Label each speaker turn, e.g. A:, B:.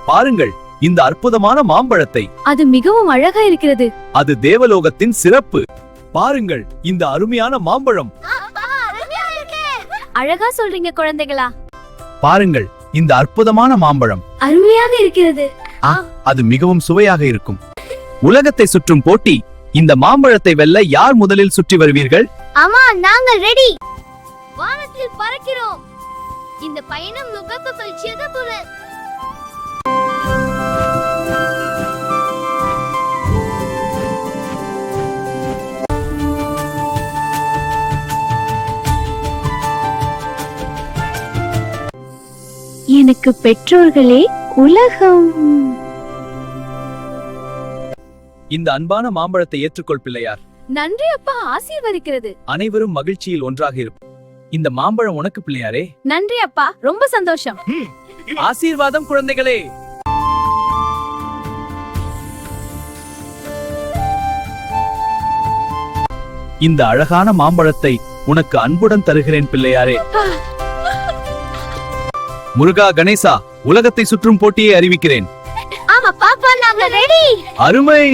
A: பாருங்கள் இந்த அற்புதமான மாம்பழத்தை.
B: அது மிகவும் அழகா இருக்கிறது.
A: அது தேவலோகத்தின் சிறப்பு. பாருங்கள் இந்த அருமையான மாம்பழம்.
B: அழகா சொல்றீங்க குழந்தைகளா.
A: பாருங்கள் இந்த அற்புதமான மாம்பழம்.
B: அருமையாக இருக்கிறது.
A: அது மிகவும் சுவையாக இருக்கும். உலகத்தை சுற்றும் போட்டி. இந்த மாம்பழத்தை வெல்ல யார் முதலில் சுற்றி வருவீர்கள்?
B: ஆமா, நாங்கள் ரெடி. வானத்தில் பறக்கிறோம். இந்த பயணம் நுகர்வு பயிற்சியாக போல. எனக்கு பெற்றோர்களே உலகம்.
A: இந்த அன்பான மாம்பழத்தை ஏற்றுக்கொள் பிள்ளையார்.
B: நன்றி அப்பா, ஆசீர்வதிக்கிறது.
A: அனைவரும் மகிழ்ச்சியில் ஒன்றாக இருப்போம். இந்த மாம்பழம் உனக்கு பிள்ளையாரே.
B: நன்றி அப்பா, ரொம்ப சந்தோஷம்.
A: ஆசீர்வாதம் குழந்தைகளே. இந்த அழகான மாம்பழத்தை உனக்கு அன்புடன் தருகிறேன் பிள்ளையாரே. முருகா கணேசா, உலகத்தை சுற்றும் போட்டியை அறிவிக்கிறேன்.
B: ஆமா பாப்பா, நாங்க ரெடி.
A: அருமை.